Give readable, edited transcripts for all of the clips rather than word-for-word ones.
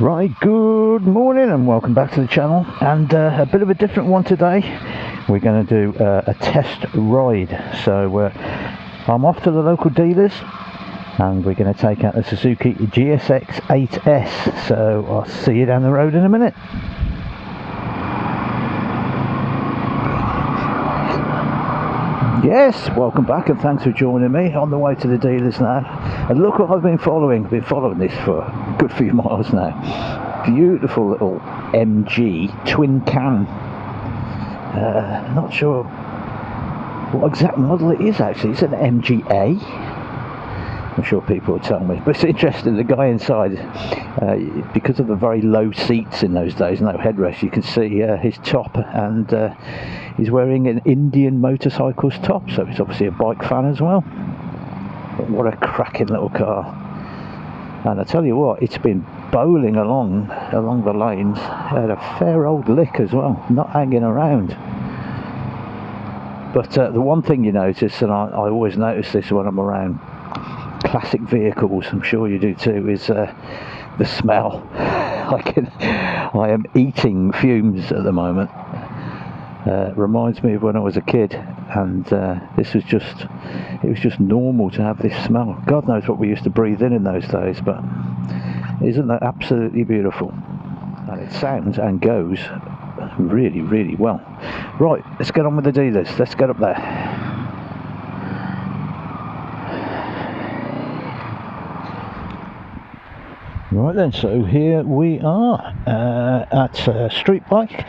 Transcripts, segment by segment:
Right, good morning and welcome back to the channel, and a bit of a different one today. We're going to do a test ride. So I'm off to the local dealers and we're going to take out the Suzuki GSX 8S. So I'll see you down the road in a minute. Yes, welcome back and thanks for joining me. On the way to the dealers now, and look what I've been following. I've been following this for a good few miles now. Beautiful little MG twin cam. Not sure what exact model it is actually. It's an MGA. I'm sure people will tell me, but it's interesting. The guy inside, because of the very low seats in those days, no headrest, you can see his top, and he's wearing an Indian motorcycles top, so he's obviously a bike fan as well. But what a cracking little car. And I tell you what, it's been bowling along the lanes at a fair old lick as well, not hanging around. But the one thing you notice, and I always notice this when I'm around classic vehicles, I'm sure you do too, is the smell. I am eating fumes at the moment. Reminds me of when I was a kid, and it was just normal to have this smell. God knows what we used to breathe in those days, but isn't that absolutely beautiful? And it sounds and goes really, really well. Right, let's get on with the dealers. Let's get up there. Right then, so here we are at Street Bike,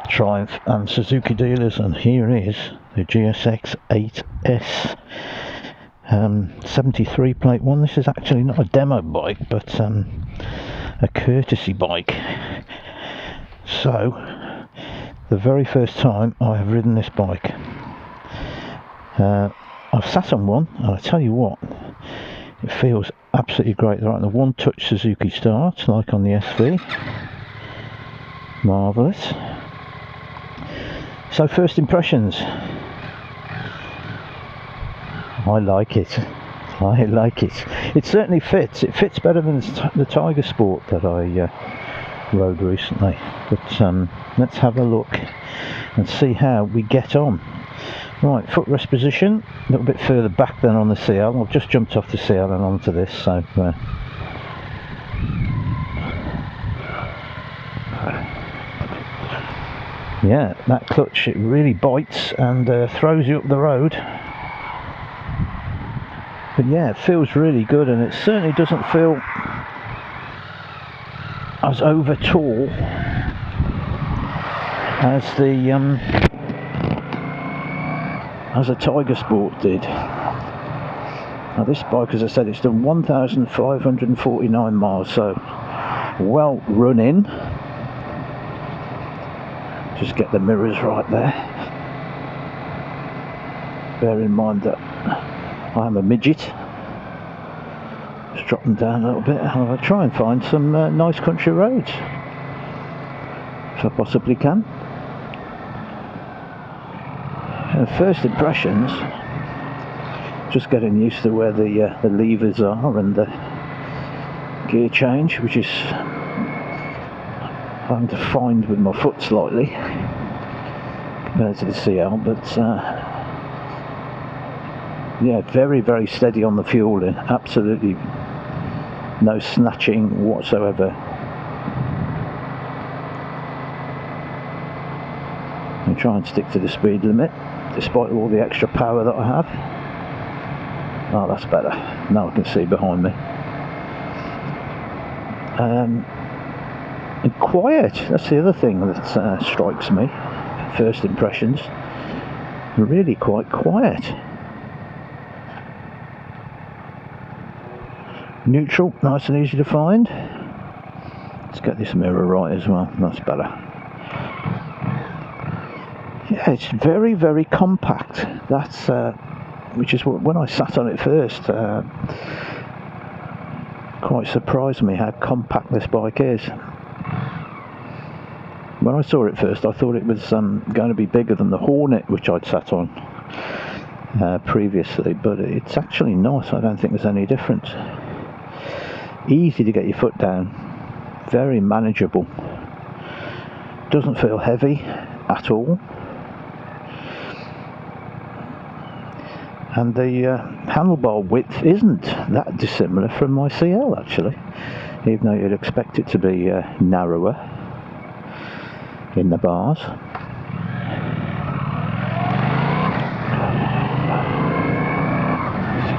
Triumph and Suzuki dealers, and here is the GSX 8S 73 plate one. This is actually not a demo bike, but a courtesy bike. So, the very first time I have ridden this bike, I've sat on one, and I tell you what, it feels absolutely great. They're like the one-touch Suzuki start, like on the SV. Marvellous. So first impressions. I like it. I like it. It certainly fits. It fits better than the Tiger Sport that I rode recently. But let's have a look and see how we get on. Right, footrest position, a little bit further back than on the CL. I've just jumped off the CL and onto this, so yeah, that clutch, it really bites and throws you up the road. But yeah, it feels really good, and it certainly doesn't feel as over tall as a Tiger Sport did. Now this bike, as I said, it's done 1,549 miles, so well run in. Just get the mirrors right there. Bear in mind that I am a midget. Just drop them down a little bit, and I'll try and find some nice country roads if I possibly can. First impressions, just getting used to where the levers are and the gear change, which is having to find with my foot slightly compared to the CL, but yeah, very, very steady on the fueling, absolutely no snatching whatsoever. I'm trying to stick to the speed limit despite all the extra power that I have. Oh, that's better. Now I can see behind me. And quiet, that's the other thing that strikes me. First impressions, really quite quiet. Neutral, nice and easy to find. Let's get this mirror right as well, that's better. Yeah, it's very, very compact. That's which is what, when I sat on it first, quite surprised me how compact this bike is. When I saw it first, I thought it was going to be bigger than the Hornet, which I'd sat on previously, but it's actually not. I don't think there's any difference. Easy to get your foot down. very manageable. Doesn't feel heavy at all. And the handlebar width isn't that dissimilar from my CL actually, even though you'd expect it to be narrower in the bars.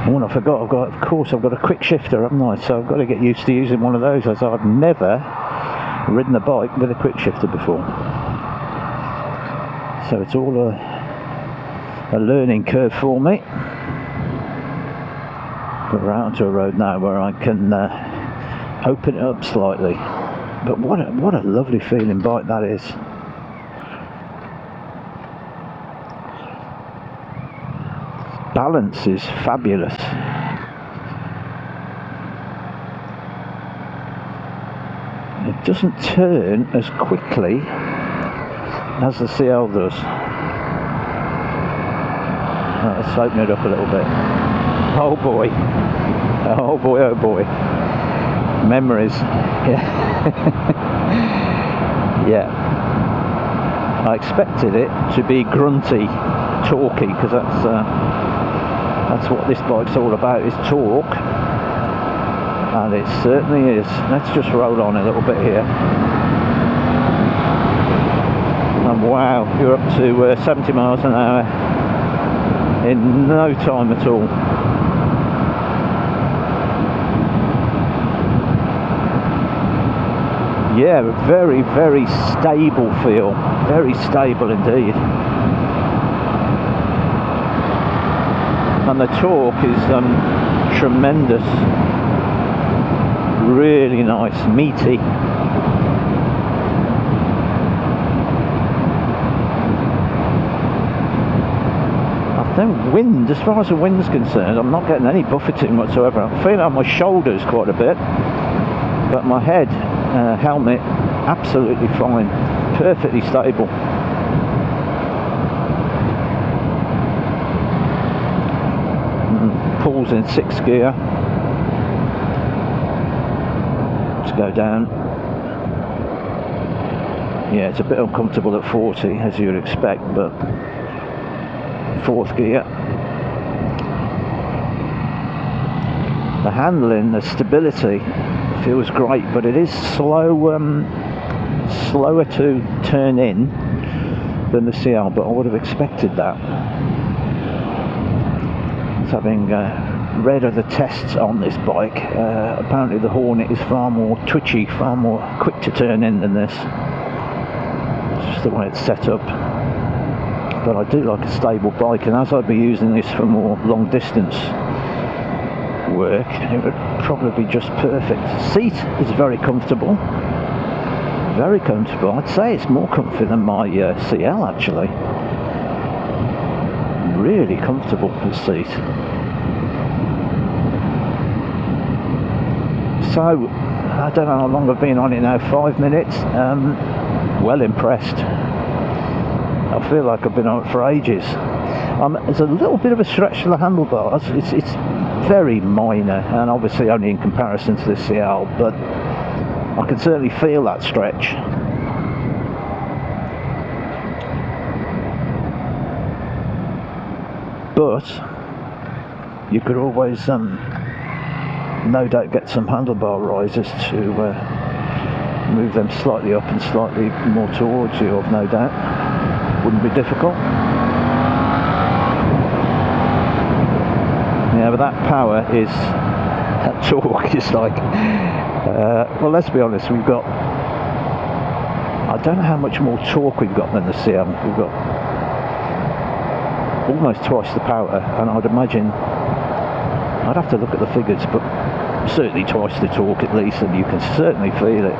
Oh, and I forgot, I've got a quick shifter, haven't I? So I've got to get used to using one of those, as I've never ridden a bike with a quick shifter before. So it's all a learning curve for me. But we're out onto a road now where I can open it up slightly. But what a lovely feeling bike that is. Balance is fabulous. It doesn't turn as quickly as the CL does. Let's open it up a little bit. Oh boy. Oh boy, oh boy. Memories. Yeah. Yeah. I expected it to be grunty, torquey, because that's what this bike's all about, is torque. And it certainly is. Let's just roll on a little bit here. And wow, you're up to 70 miles an hour in no time at all. Yeah, very, very stable feel. Very stable indeed. And the torque is tremendous. Really nice, meaty. I think wind, as far as the wind's concerned, I'm not getting any buffeting whatsoever. I'm feeling on my shoulders quite a bit, but my head, helmet, absolutely fine, perfectly stable. Pulls in 6th gear. Let's go down. Yeah, it's a bit uncomfortable at 40, as you'd expect, but 4th gear. The handling, the stability feels great, but it is slow, slower to turn in than the CL, but I would have expected that. So having read other tests on this bike, apparently the Hornet is far more twitchy, far more quick to turn in than this. It's just the way it's set up. But I do like a stable bike, and as I'd be using this for more long distance work, it would probably be just perfect. Seat is very comfortable. Very comfortable. I'd say it's more comfy than my CL actually. Really comfortable, the seat. So, I don't know how long I've been on it now, 5 minutes. Well impressed. I feel like I've been on it for ages. There's a little bit of a stretch to the handlebars. It's very minor, and obviously only in comparison to the CL, but I can certainly feel that stretch. But you could always no doubt get some handlebar risers to move them slightly up and slightly more towards you, I've no doubt. Wouldn't be difficult. Yeah, but that power is, that torque is like, well, let's be honest, we've got, I don't know how much more torque we've got than the CL. We've got almost twice the power, and I'd imagine, I'd have to look at the figures, but certainly twice the torque at least, and you can certainly feel it.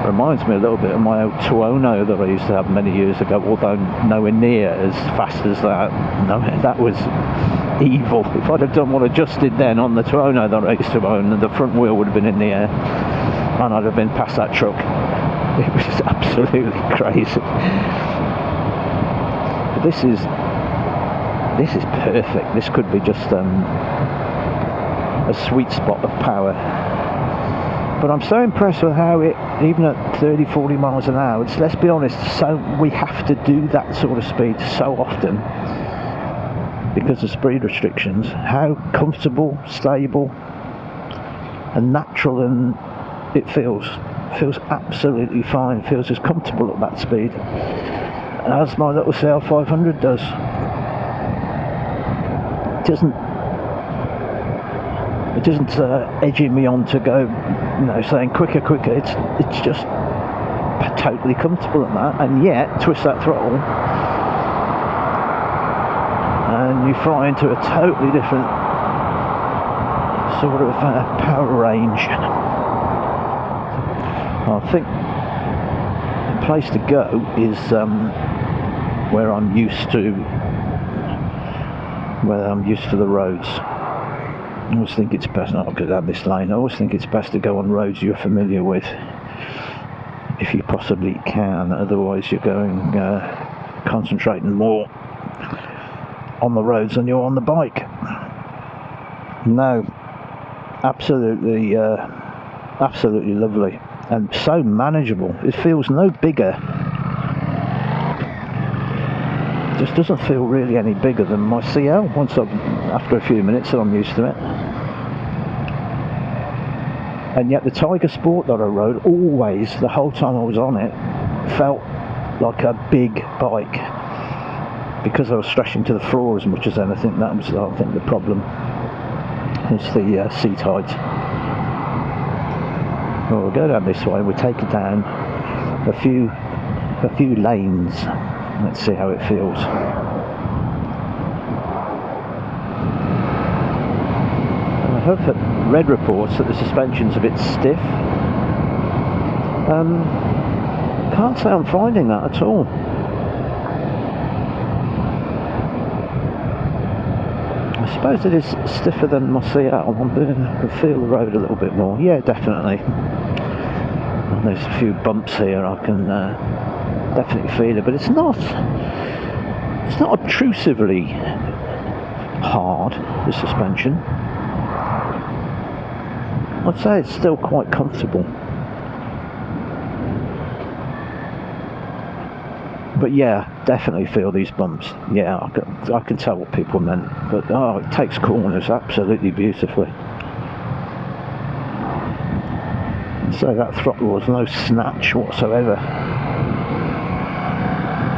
Reminds me a little bit of my old Tuono that I used to have many years ago, although nowhere near as fast as that. No, that was evil. If I'd have done what I just did then on the Tuono that I used to own, the front wheel would have been in the air, and I'd have been past that truck. It was absolutely crazy. But this is perfect. This could be just a sweet spot of power. But I'm so impressed with how it, even at 30-40 miles an hour, let's be honest, so we have to do that sort of speed so often because of speed restrictions, how comfortable, stable and natural and it feels absolutely fine, feels as comfortable at that speed as my little CL500 does. It isn't edging me on to go, saying quicker. It's just totally comfortable at that, and yet twist that throttle and you fly into a totally different sort of power range. I think the place to go is where I'm used to the roads. I always think it's best not to go down this lane. I always think it's best to go on roads you're familiar with, if you possibly can. Otherwise, you're going concentrating more on the roads than you're on the bike. No, absolutely lovely and so manageable. It feels no bigger. Just doesn't feel really any bigger than my CL after a few minutes that I'm used to it. And yet the Tiger Sport that I rode, always, the whole time I was on it, felt like a big bike because I was stretching to the floor as much as anything. That was, I think, the problem. It's the seat height. Well, we'll go down this way. We'll take it down a few lanes. Let's see how it feels. And I hope that read reports that the suspension's a bit stiff. Can't say I'm finding that at all. I suppose it is stiffer than my CL. I can feel the road a little bit more. Yeah, definitely. And there's a few bumps here. I can definitely feel it, but it's not obtrusively hard, the suspension. I'd say it's still quite comfortable. But yeah, definitely feel these bumps. Yeah, I can tell what people meant. But it takes corners absolutely beautifully. So that throttle was no snatch whatsoever.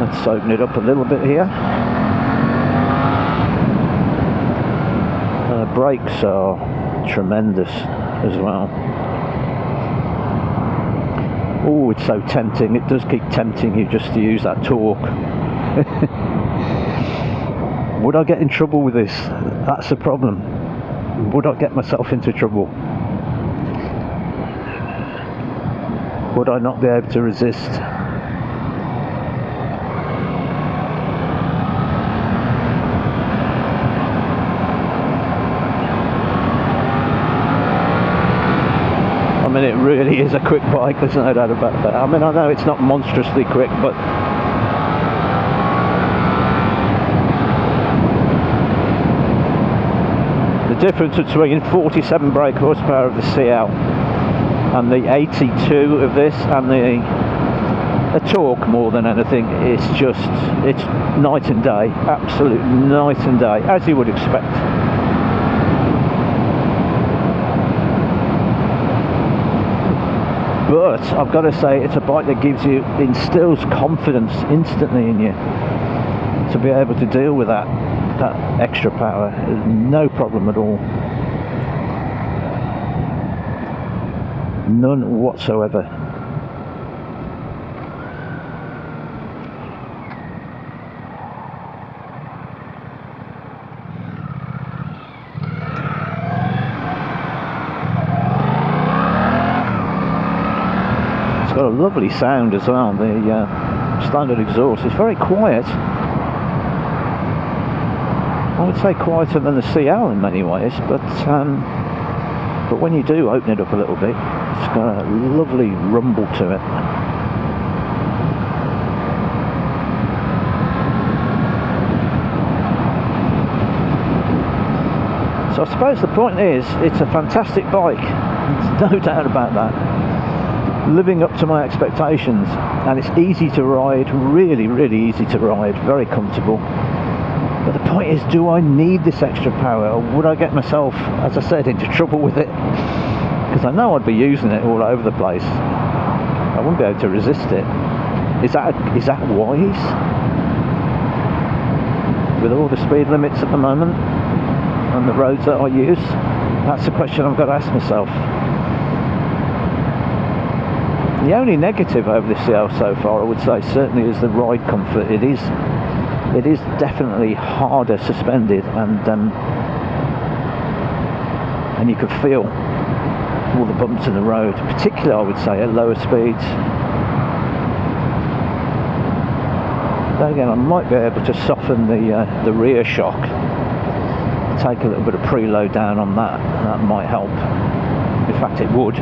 Let's open it up a little bit here. Brakes are tremendous as well. Oh, it's so tempting. It does keep tempting you just to use that torque. Would I get in trouble with this? That's the problem. Would I get myself into trouble? Would I not be able to resist? I mean, it really is a quick bike, there's no doubt about that. I mean, I know it's not monstrously quick, but the difference between 47 brake horsepower of the CL and the 82 of this, and the torque more than anything, it's night and day, absolute night and day, as you would expect. But I've got to say, it's a bike that instills confidence instantly in you to be able to deal with that extra power. There's no problem at all. None whatsoever. It's got a lovely sound as well. The standard exhaust is very quiet. I would say quieter than the CL in many ways, but when you do open it up a little bit, it's got a lovely rumble to it. So I suppose the point is, it's a fantastic bike. There's no doubt about that. Living up to my expectations, and it's easy to ride, really easy to ride, very comfortable. But the point is, do I need this extra power, or would I get myself, as I said, into trouble with it? Because I know I'd be using it all over the place. I wouldn't be able to resist it. Is that wise? With all the speed limits at the moment on the roads that I use, that's the question I've got to ask myself. The only negative over this CL so far, I would say, certainly is the ride comfort. It is definitely harder suspended, and you can feel all the bumps in the road, particularly I would say at lower speeds. Then again, I might be able to soften the rear shock, take a little bit of preload down on that. That might help. In fact, it would.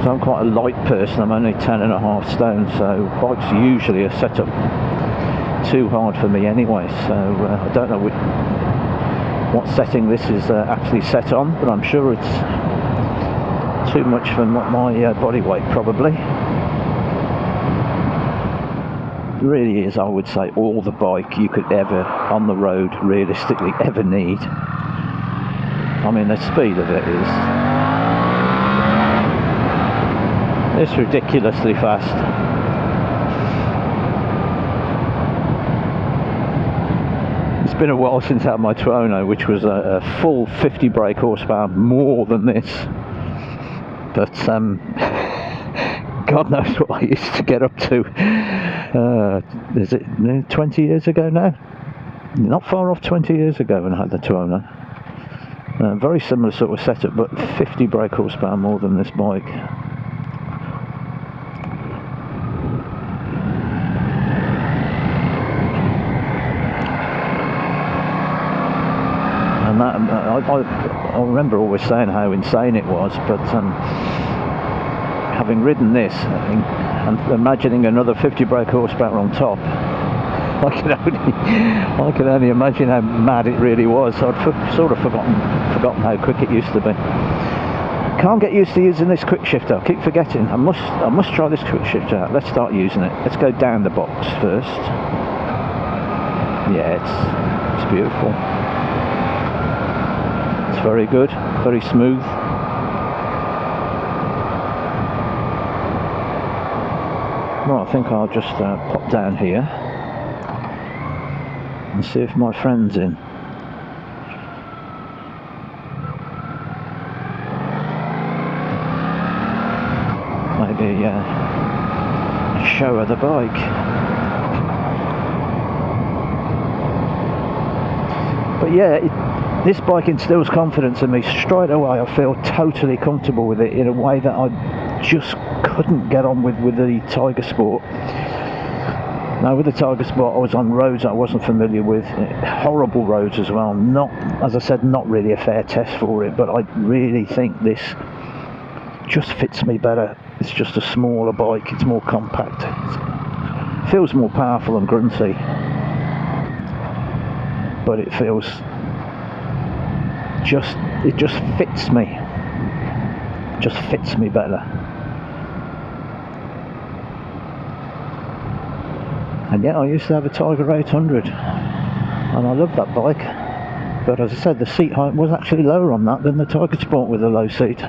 So I'm quite a light person. I'm only 10.5 stone, so bikes usually are set up too hard for me anyway. So I don't know what setting this is actually set on, but I'm sure it's too much for my body weight, probably. It really is, I would say, all the bike you could ever on the road realistically ever need. I mean, the speed of it is it's ridiculously fast. It's been a while since I had my Tuono, which was a full 50 brake horsepower more than this. But God knows what I used to get up to. Is it 20 years ago now? Not far off 20 years ago when I had the Tuono. Very similar sort of setup, but 50 brake horsepower more than this bike. And that, I remember always saying how insane it was, but having ridden this and imagining another 50 brake horsepower on top, I can only imagine how mad it really was. I'd sort of forgotten how quick it used to be. Can't get used to using this quick shifter. I keep forgetting. I must try this quick shifter out. Let's start using it. Let's go down the box first. Yeah, it's beautiful. It's very good, very smooth. Well, I think I'll just pop down here and see if my friend's in. Maybe show her the bike. But yeah, this bike instills confidence in me straight away. I feel totally comfortable with it in a way that I just couldn't get on with the Tiger Sport. Now with the Tiger Sport I was on roads I wasn't familiar with, horrible roads as well, not, as I said, not really a fair test for it, but I really think this just fits me better. It's just a smaller bike, it's more compact, it feels more powerful and grunty, but it feels it just fits me better. And yeah, I used to have a Tiger 800 and I loved that bike, but as I said, the seat height was actually lower on that than the Tiger Sport with a low seat.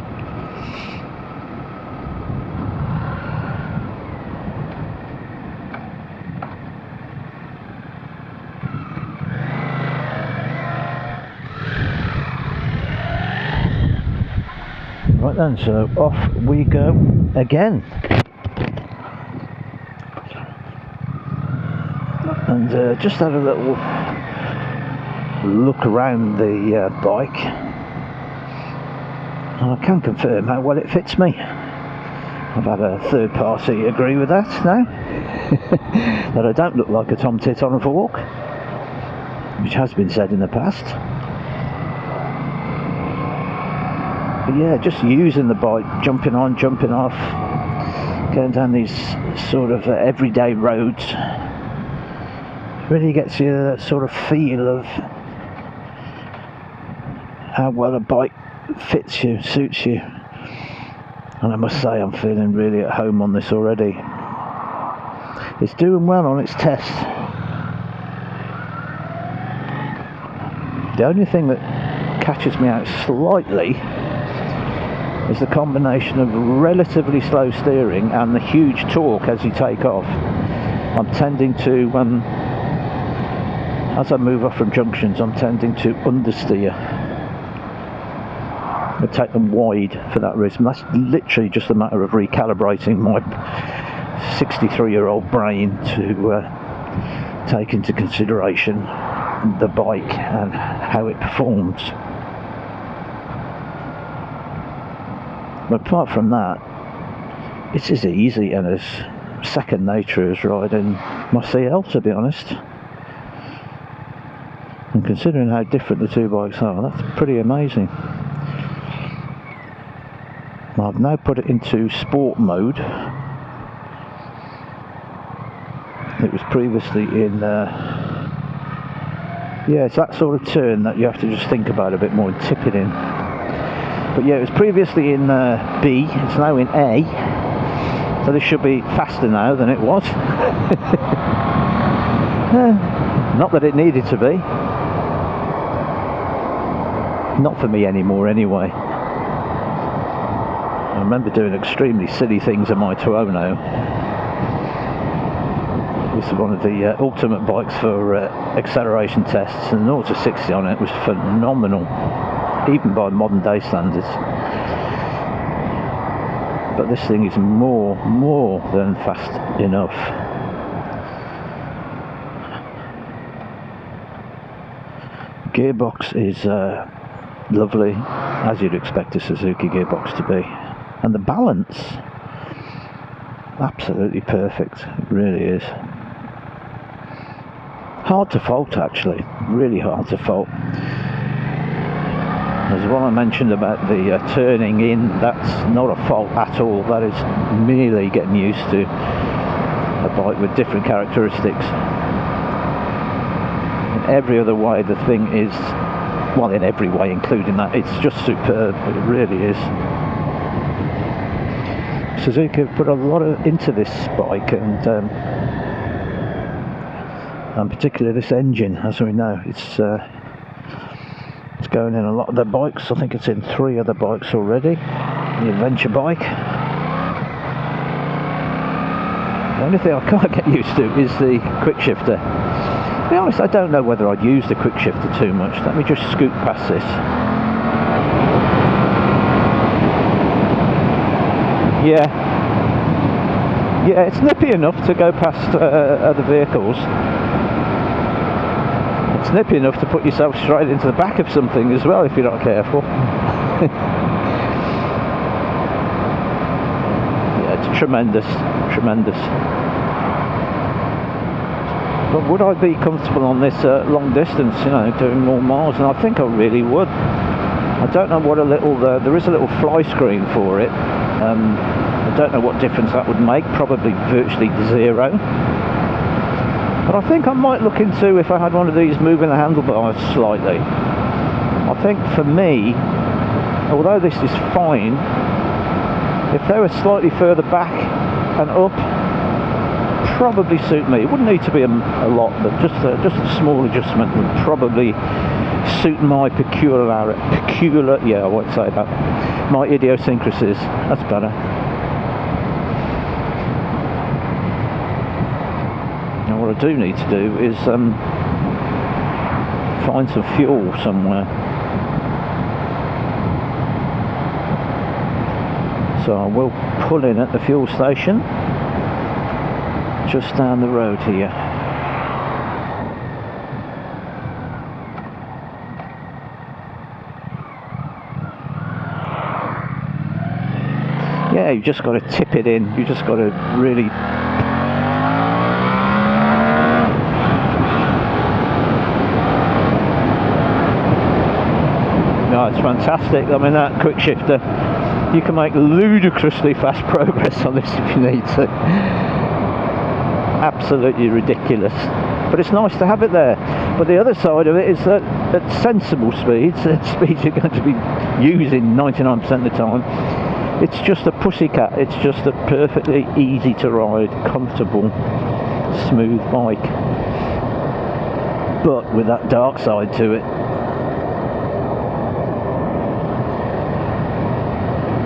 Right then, so off we go again. And just had a little look around the bike, and I can confirm how well it fits me. I've had a third party agree with that now, that I don't look like a tom tit on a walk, which has been said in the past. But yeah, just using the bike, jumping on, jumping off, going down these sort of everyday roads, really gets you that sort of feel of how well a bike fits you, suits you. And I must say, I'm feeling really at home on this already. It's doing well on its test. The only thing that catches me out slightly is the combination of relatively slow steering and the huge torque as you take off. I'm tending to, as I move off from junctions, I'm tending to understeer. I take them wide for that reason. That's literally just a matter of recalibrating my 63-year-old brain to take into consideration the bike and how it performs. But apart from that, it's as easy and as second nature as riding my CL, to be honest. And considering how different the two bikes are, that's pretty amazing. I've now put it into sport mode. It was previously in yeah, it's that sort of turn that you have to just think about a bit more and tip it in. But yeah, it was previously in B, it's now in A, so this should be faster now than it was. Not that it needed to be. Not for me anymore anyway. I remember doing extremely silly things on my Tuono. This is one of the ultimate bikes for acceleration tests, and the 0 to 60 on it was phenomenal, even by modern day standards. But this thing is more than fast enough. Gearbox is lovely, as you'd expect a Suzuki gearbox to be, and the balance, absolutely perfect. It really is. Hard to fault, actually, really hard to fault. As what I mentioned about the turning in, that's not a fault at all. That is merely getting used to a bike with different characteristics. In every other way, the thing is, well, in every way, including that, it's just superb. It really is. Suzuki have put a lot into this bike, and particularly this engine, as we know, it's going in a lot of their bikes. I think it's in 3 other bikes already. The adventure bike. The only thing I can't get used to is the quick shifter. To be honest, I don't know whether I'd use the quick shifter too much. Let me just scoot past this. Yeah, it's nippy enough to go past other vehicles. It's nippy enough to put yourself straight into the back of something as well if you're not careful. Yeah, it's tremendous. But would I be comfortable on this long distance, you know, doing more miles? And I think I really would. I don't know what there is a little fly screen for it. I don't know what difference that would make, probably virtually zero. But I think I might look into, if I had one of these, moving the handlebars slightly. I think for me, although this is fine, if they were slightly further back and up, probably suit me. It wouldn't need to be a lot, but just a small adjustment would probably suit my my idiosyncrasies. That's better. Now what I do need to do is find some fuel somewhere. So I will pull in at the fuel station just down the road here. Yeah, you've just got to tip it in. You just got to really no, it's fantastic. I mean, that quick shifter, you can make ludicrously fast progress on this if you need to. Absolutely ridiculous. but it's nice to have it there. But the other side of it is that at sensible speeds, at speeds you're going to be using 99% of the time, it's just a pussycat. It's just a perfectly easy to ride, comfortable, smooth bike, but with that dark side to it.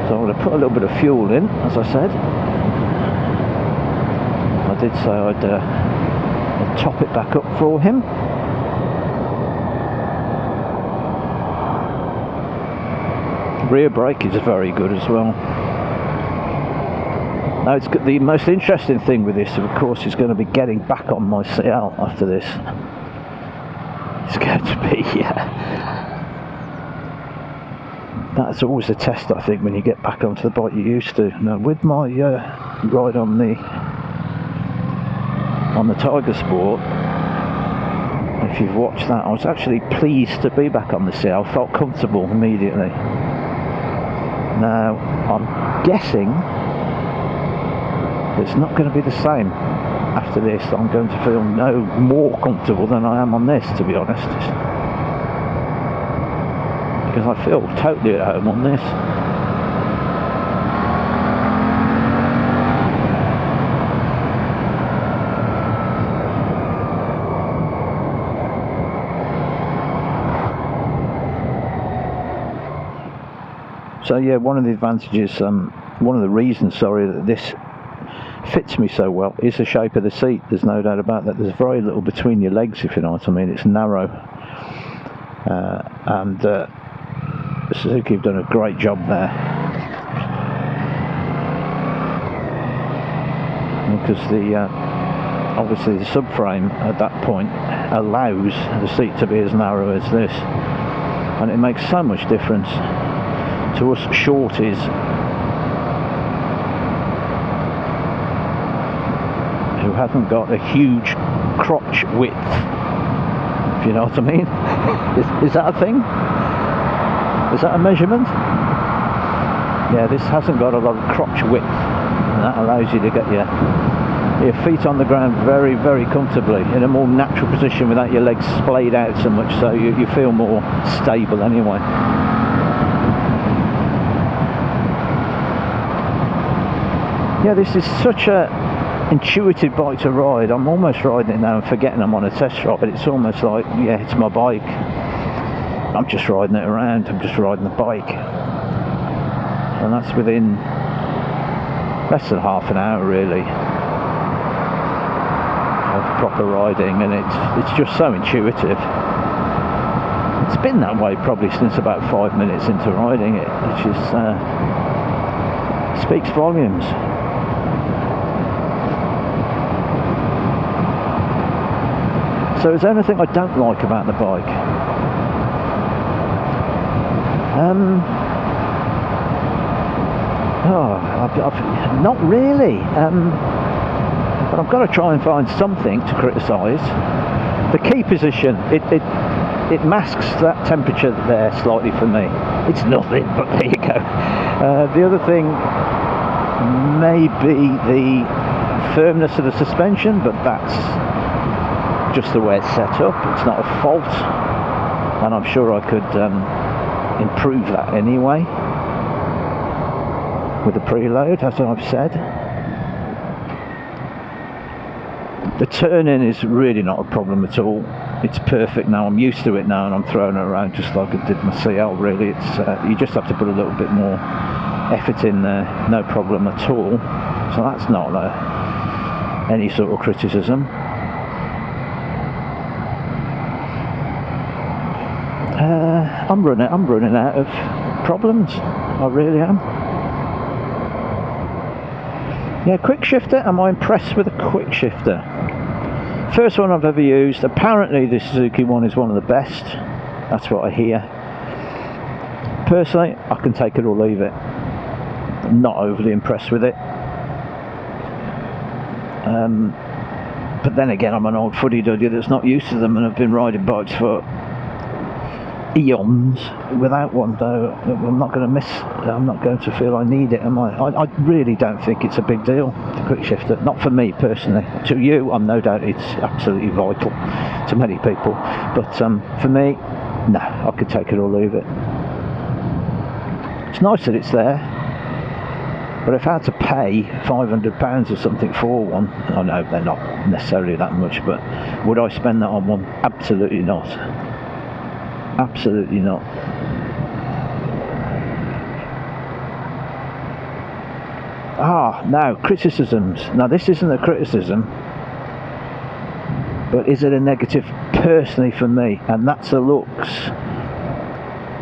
So I'm going to put a little bit of fuel in, as I said. I did say I'd top it back up for him. Rear brake is very good as well. Now it's got the most interesting thing with this, of course, is going to be getting back on my CL after this. It's going to be, that's always a test, I think, when you get back onto the bike you're used to. Now with my ride on the Tiger Sport, if you've watched that, I was actually pleased to be back on the CL. I felt comfortable immediately. Now I'm guessing it's not going to be the same after this. I'm going to feel no more comfortable than I am on this, to be honest, because I feel totally at home on this. So yeah, one of the advantages, one of the reasons, sorry, that this fits me so well is the shape of the seat. There's no doubt about that. There's very little between your legs, if you know what I mean. It's narrow, and Suzuki have done a great job there, because the obviously the subframe at that point allows the seat to be as narrow as this, and it makes so much difference to us shorties who haven't got a huge crotch width, if you know what I mean. Is that a thing? Is that a measurement? Yeah, this hasn't got a lot of crotch width, and that allows you to get your feet on the ground very, very comfortably in a more natural position without your legs splayed out so much, so you feel more stable anyway. Yeah, this is such a intuitive bike to ride. I'm almost riding it now and forgetting I'm on a test ride, but it's almost like, yeah, it's my bike. I'm just riding it around. I'm just riding the bike, and that's within less than half an hour really of proper riding, and it's just so intuitive. It's been that way probably since about 5 minutes into riding it, which is speaks volumes. So is there anything I don't like about the bike? Not really, but I've got to try and find something to criticise. The key position, it masks that temperature there slightly for me. It's nothing, but there you go. The other thing may be the firmness of the suspension, but that's just the way it's set up. It's not a fault, and I'm sure I could improve that anyway with the preload, as I've said. The turning is really not a problem at all. It's perfect now. I'm used to it now, and I'm throwing it around just like I did my CL. Really, it's you just have to put a little bit more effort in there. No problem at all. So that's not any sort of criticism. I'm running out of problems. I really am. Yeah, quick shifter. Am I impressed with a quick shifter? First one I've ever used. Apparently the Suzuki one is one of the best. That's what I hear. Personally, I can take it or leave it. I'm not overly impressed with it. But then again, I'm an old fuddy-duddy that's not used to them, and I've been riding bikes for eons without one, though. I'm not going to feel I need it, am I? I really don't think it's a big deal, to quick shifter. Not for me personally. To you, I'm no doubt it's absolutely vital to many people, but for me, no, I could take it or leave it. It's nice that it's there, but if I had to pay £500 or something for one, I know they're not necessarily that much, but would I spend that on one? Absolutely not. Absolutely not. Now, criticisms. Now, this isn't a criticism, but is it a negative personally for me? And that's the looks.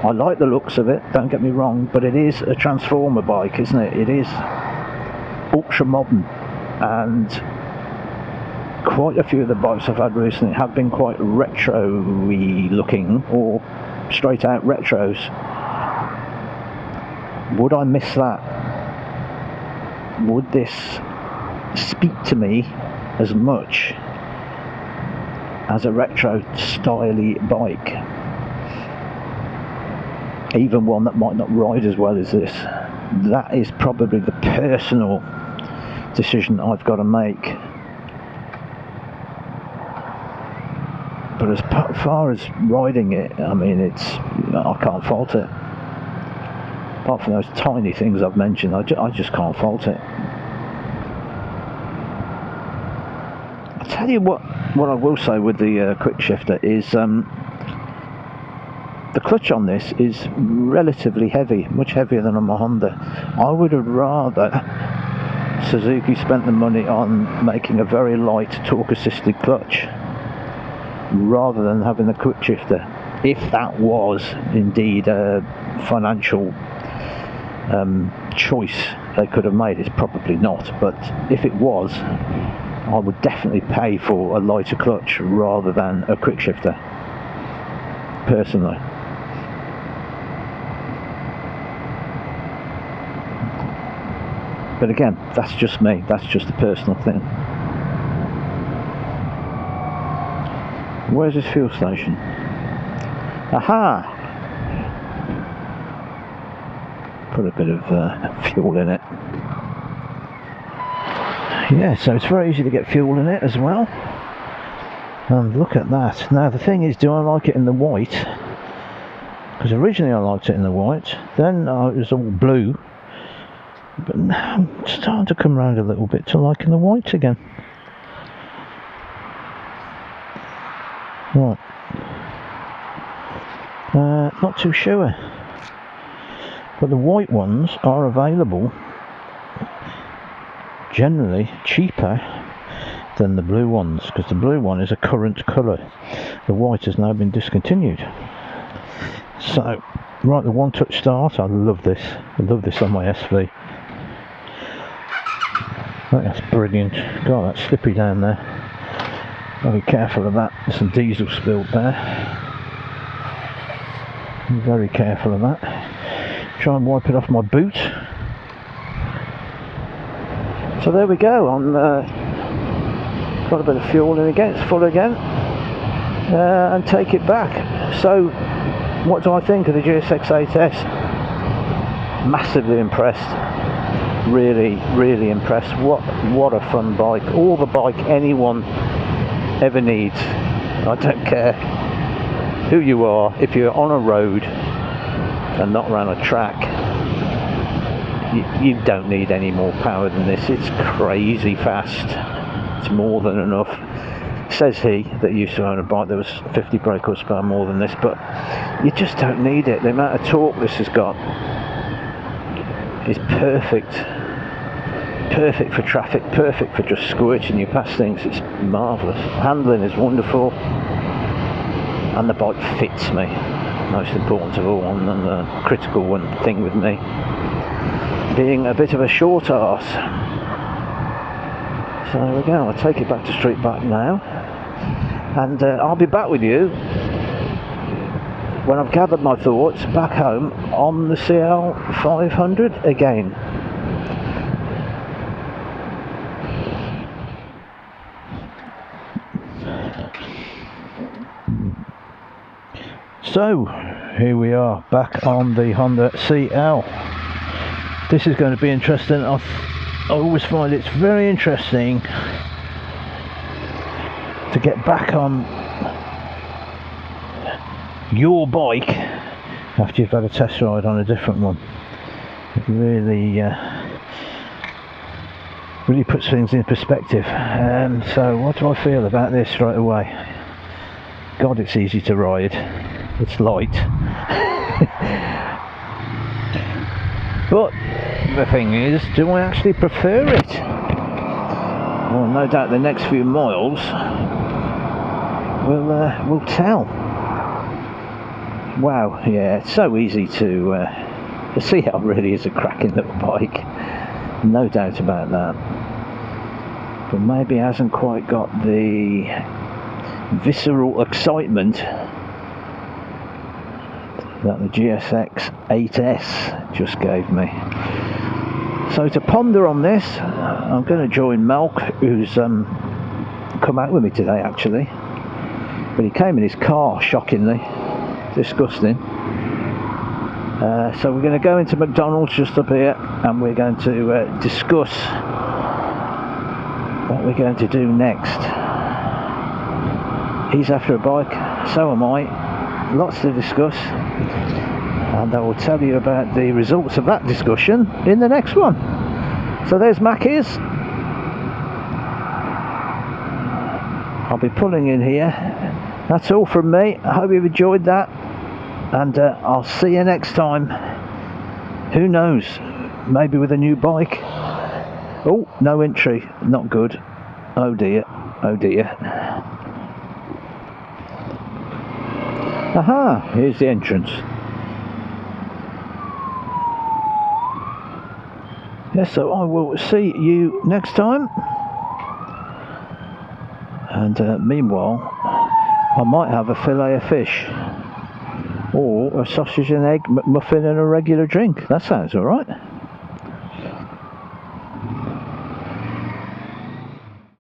I like the looks of it, don't get me wrong, but it is a Transformer bike, isn't it? It is ultra modern, and quite a few of the bikes I've had recently have been quite retro-y looking, or straight out retros. Would I miss that? Would this speak to me as much as a retro styly bike? Even one that might not ride as well as this. That is probably the personal decision I've got to make. But as far as riding it, I mean, I can't fault it. Apart from those tiny things I've mentioned, I just can't fault it. I'll tell you what I will say with the quick shifter is the clutch on this is relatively heavy, much heavier than on my Honda. I would have rather Suzuki spent the money on making a very light torque assisted clutch rather than having the quick shifter, if that was indeed a financial choice they could have made. It's probably not, but if it was, I would definitely pay for a lighter clutch rather than a quick shifter, personally. But again, that's just me, that's just a personal thing. Where's this fuel station? Aha! Put a bit of fuel in it. Yeah, so it's very easy to get fuel in it as well. And look at that. Now the thing is, do I like it in the white? Because originally I liked it in the white, then it was all blue, but now I'm starting to come around a little bit to liking the white again. Right. Not too sure. But the white ones are available, generally cheaper than the blue ones, because the blue one is a current colour. The white has now been discontinued. So, right, the one touch start, I love this. I love this on my SV. I think that's brilliant. God, that's slippery down there. I'll be careful of that. There's some diesel spilled there. I'm very careful of that. Try and wipe it off my boot. So there we go. I'm got a bit of fuel in again. It's full again, and take it back. So, what do I think of the GSX 8S? Massively impressed. Really, really impressed. What a fun bike. All the bike anyone ever needs. I don't care who you are. If you're on a road and not around a track, you don't need any more power than this. It's crazy fast. It's more than enough. Says he that used to own a bike that was 50 brake horsepower more than this, but you just don't need it. The amount of torque this has got is perfect. Perfect for traffic, perfect for just squirting you past things. It's marvellous. Handling is wonderful, and the bike fits me. Most important of all, and the critical one thing with me being a bit of a short arse. So there we go. I'll take it back to street bike now, and I'll be back with you when I've gathered my thoughts back home on the CL500 again. So here we are back on the Honda CL. This is going to be interesting. I always find it's very interesting to get back on your bike after you've had a test ride on a different one. It really really puts things in perspective. So what do I feel about this straight away? God, it's easy to ride, it's light. But the thing is, do I actually prefer it? Well, no doubt the next few miles will tell. Wow, yeah, it's so easy to see how it really is a cracking little bike. No doubt about that. But maybe it hasn't quite got the visceral excitement that the GSX 8S just gave me. So to ponder on this, I'm going to join Malk, who's come out with me today actually. But he came in his car, shockingly. Disgusting. So we're going to go into McDonald's just up here, and we're going to discuss what we're going to do next. He's after a bike, so am I. Lots to discuss, and I will tell you about the results of that discussion in the next one. So there's Mackies. I'll be pulling in here. That's all from me. I hope you've enjoyed that, and I'll see you next time. Who knows, maybe with a new bike. Oh, no entry, not good. Oh dear, oh dear. Aha, here's the entrance. Yes, so I will see you next time. And meanwhile, I might have a fillet of fish, or a sausage and egg McMuffin and a regular drink. That sounds alright.